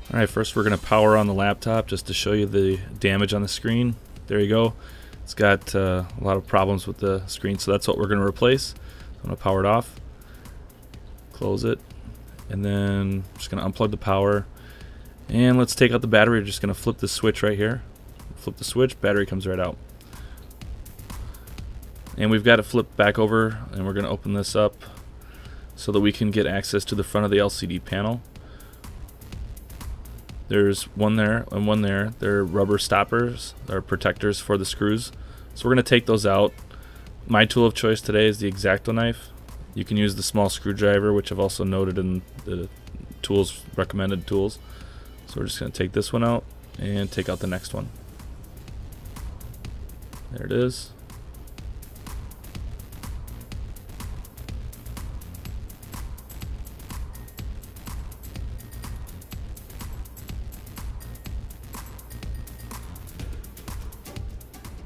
Alright, first we're going to power on the laptop just to show you the damage on the screen. There you go. It's got a lot of problems with the screen, so that's what we're going to replace. I'm going to power it off, close it, and then I'm just going to unplug the power. And let's take out the battery. We're just going to flip the switch right here. Flip the switch, battery comes right out. And we've got to flip back over, and we're going to open this up so that we can get access to the front of the LCD panel. There's one there and one there. They're rubber stoppers, they're protectors for the screws. So we're going to take those out. My tool of choice today is the X-Acto knife. You can use the small screwdriver, which I've also noted in the tools, recommended tools. So we're just going to take this one out and take out the next one. There it is.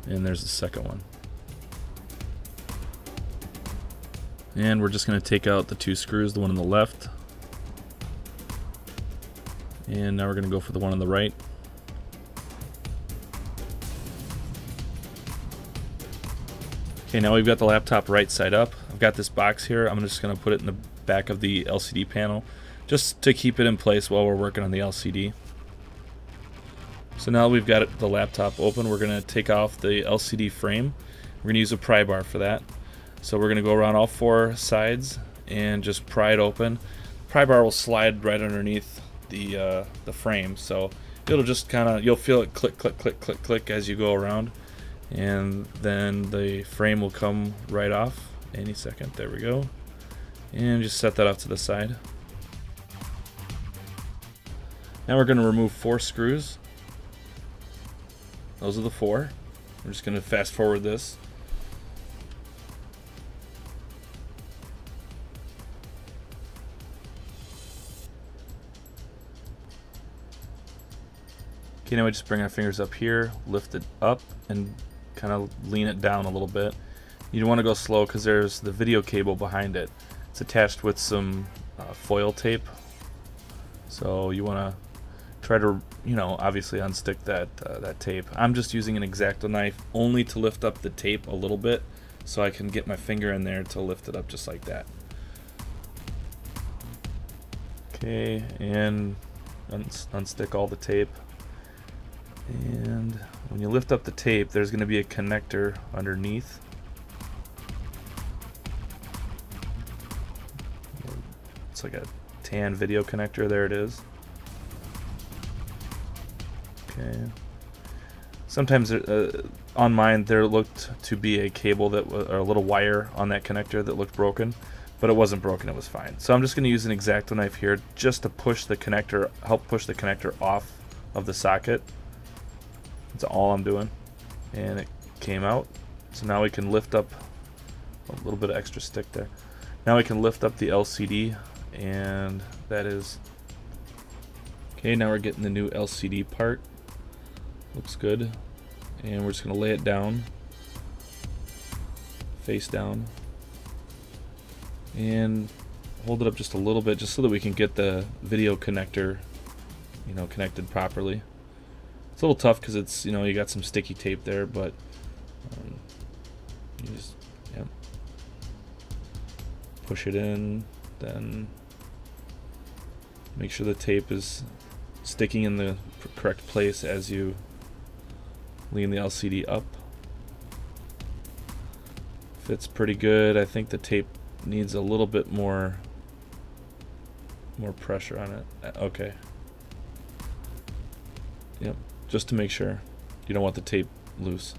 And there's the second one. And we're just going to take out the two screws, the one on the left. And now we're going to go for the one on the right. Okay, now we've got the laptop right side up. I've got this box here. I'm just going to put it in the back of the LCD panel just to keep it in place while we're working on the LCD. So now we've got the laptop open, we're going to take off the LCD frame. We're going to use a pry bar for that. So we're going to go around all four sides and just pry it open. Pry bar will slide right underneath the frame, so it'll just kind of, you'll feel it click, click, click, click, click as you go around. And then the frame will come right off any second. There we go. And just set that off to the side. Now we're going to remove 4 screws. Those are the 4. We're just going to fast forward this. Okay, now we just bring our fingers up here, lift it up, and kind of lean it down a little bit. You want to go slow because there's the video cable behind it. It's attached with some foil tape. So you want to try to, obviously unstick that tape. I'm just using an X-Acto knife only to lift up the tape a little bit so I can get my finger in there to lift it up just like that. Okay, and unstick all the tape. And when you lift up the tape, there's going to be a connector underneath. It's like a tan video connector. There it is. Okay. Sometimes on mine there looked to be a cable that or a little wire on that connector that looked broken, but it wasn't broken, it was fine. So I'm just going to use an X-Acto knife here just to push the connector, help push the connector off of the socket. That's all I'm doing. And it came out. So now we can lift up a little bit of extra stick there. Now we can lift up the LCD, and that is okay. Now we're getting the new LCD part. Looks good. And we're just going to lay it down, face down, and hold it up just a little bit just so that we can get the video connector connected properly. It's a little tough because it's, you got some sticky tape there, but you just push it in, then make sure the tape is sticking in the correct place as you lean the LCD up. Fits pretty good. I think the tape needs a little bit more pressure on it. Okay. Yep. Just to make sure. You don't want the tape loose.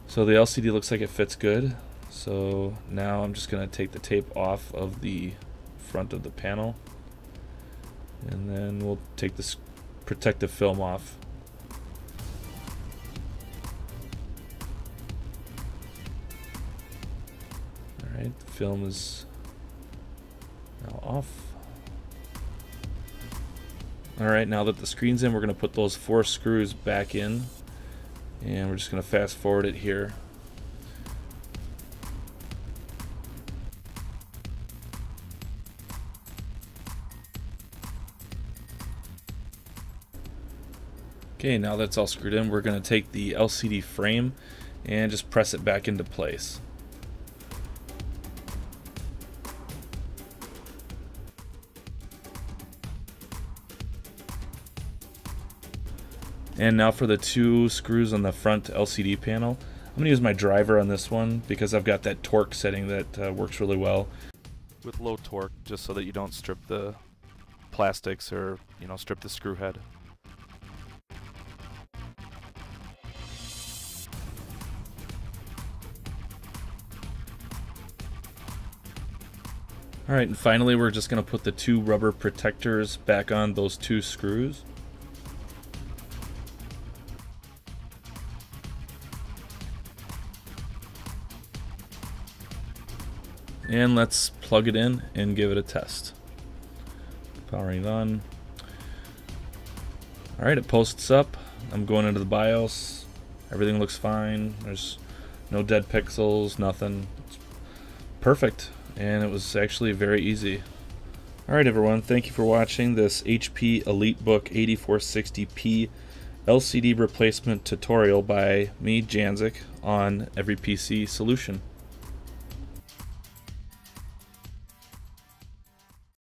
So the LCD looks like it fits good. So now I'm just going to take the tape off of the front of the panel, and then we'll take this protective film off. Alright, the film is now off. Alright, now that the screen's in, we're going to put those 4 screws back in, and we're just going to fast forward it here. Okay, now that's all screwed in, we're going to take the LCD frame and just press it back into place. And now for the 2 screws on the front LCD panel. I'm going to use my driver on this one because I've got that torque setting that works really well. With low torque, just so that you don't strip the plastics or, strip the screw head. Alright, and finally we're just going to put the 2 rubber protectors back on those 2 screws. And let's plug it in and give it a test. Powering on. Alright, it posts up. I'm going into the BIOS. Everything looks fine. There's no dead pixels, nothing. It's perfect. And it was actually very easy. Alright everyone, thank you for watching this HP EliteBook 8460p LCD replacement tutorial by me, Janzik, on EveryPCSolution.